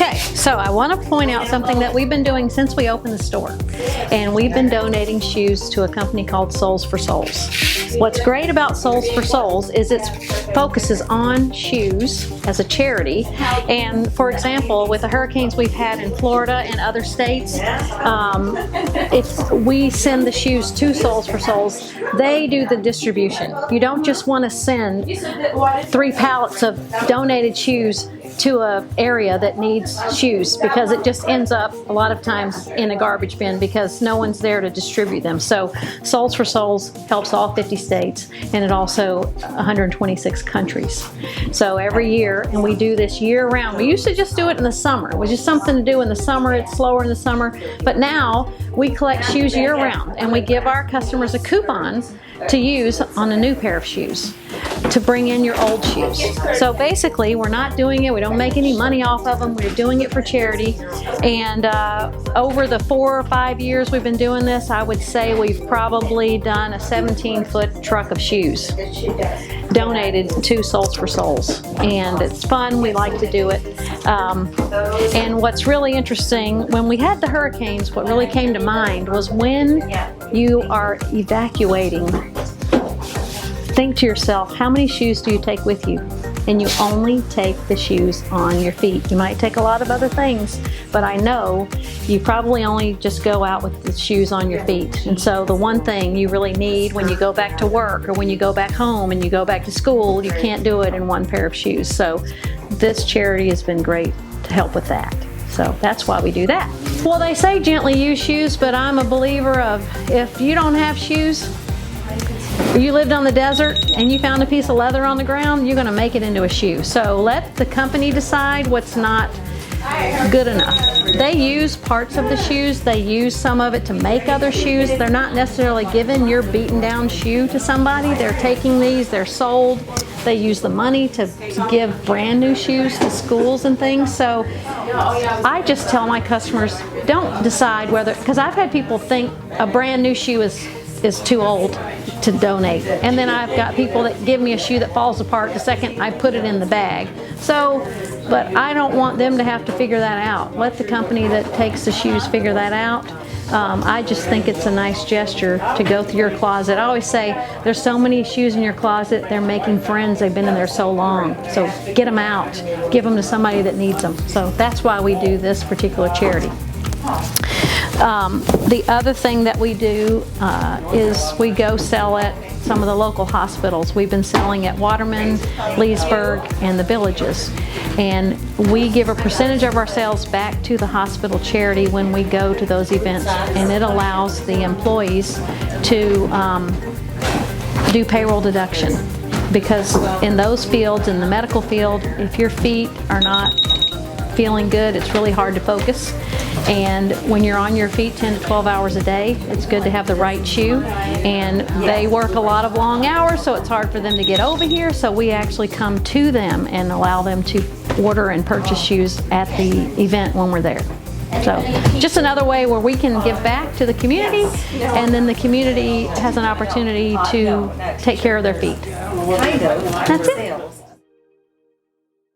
Okay, so I want to point out something that we've been doing since we opened the store. And we've been donating shoes to a company called Soles for Souls. What's great about Soles for Souls is it focuses on shoes as a charity. And for example, with the hurricanes we've had in Florida and other states, if we send the shoes to Soles for Souls, they do the distribution. You don't just want to send 3 pallets of donated shoes to an area that needs shoes, because it just ends up a lot of times in a garbage bin because no one's there to distribute them. So Soles for Souls helps all 50 states, and it also 126 countries. So every year, and we do this year round. We used to just do it in the summer. It was just something to do in the summer. It's slower in the summer. But now we collect shoes year round, and we give our customers a coupon to use on a new pair of shoes to bring in your old shoes. So basically, we're not doing it, we don't make any money off of them, we're doing it for charity. And over the 4 or 5 years we've been doing this, I would say we've probably done a 17-foot truck of shoes donated to Soles for Souls. And it's fun, we like to do it. And what's really interesting, when we had the hurricanes, what really came to mind was when you are evacuating, think to yourself, how many shoes do you take with you? And you only take the shoes on your feet. You might take a lot of other things, but I know you probably only just go out with the shoes on your feet. And so the one thing you really need when you go back to work or when you go back home and you go back to school, you can't do it in one pair of shoes. So this charity has been great to help with that. So that's why we do that. Well, they say gently use shoes, but I'm a believer of if you don't have shoes, you lived on the desert and you found a piece of leather on the ground, you're going to make it into a shoe. So let the company decide what's not good enough. They use parts of the shoes, they use some of it to make other shoes. They're not necessarily giving your beaten down shoe to somebody. They're taking these, they're sold. They use the money to give brand new shoes to schools and things. So I just tell my customers, don't decide whether, because I've had people think a brand new shoe is too old to donate. And then I've got people that give me a shoe that falls apart the second I put it in the bag. So, but I don't want them to have to figure that out. Let the company that takes the shoes figure that out. I just think it's a nice gesture to go through your closet. I always say, there's so many shoes in your closet, they're making friends, they've been in there so long. So get them out, give them to somebody that needs them. So that's why we do this particular charity. The other thing that we do is we go sell at some of the local hospitals. We've been selling at Waterman, Leesburg, and the Villages. And we give a percentage of our sales back to the hospital charity when we go to those events. And it allows the employees to do payroll deduction. Because in those fields, in the medical field, if your feet are not feeling good, it's really hard to focus. And when you're on your feet 10 to 12 hours a day, it's good to have the right shoe. And they work a lot of long hours, so it's hard for them to get over here. So we actually come to them and allow them to order and purchase shoes at the event when we're there. So just another way where we can give back to the community, and then the community has an opportunity to take care of their feet. That's it.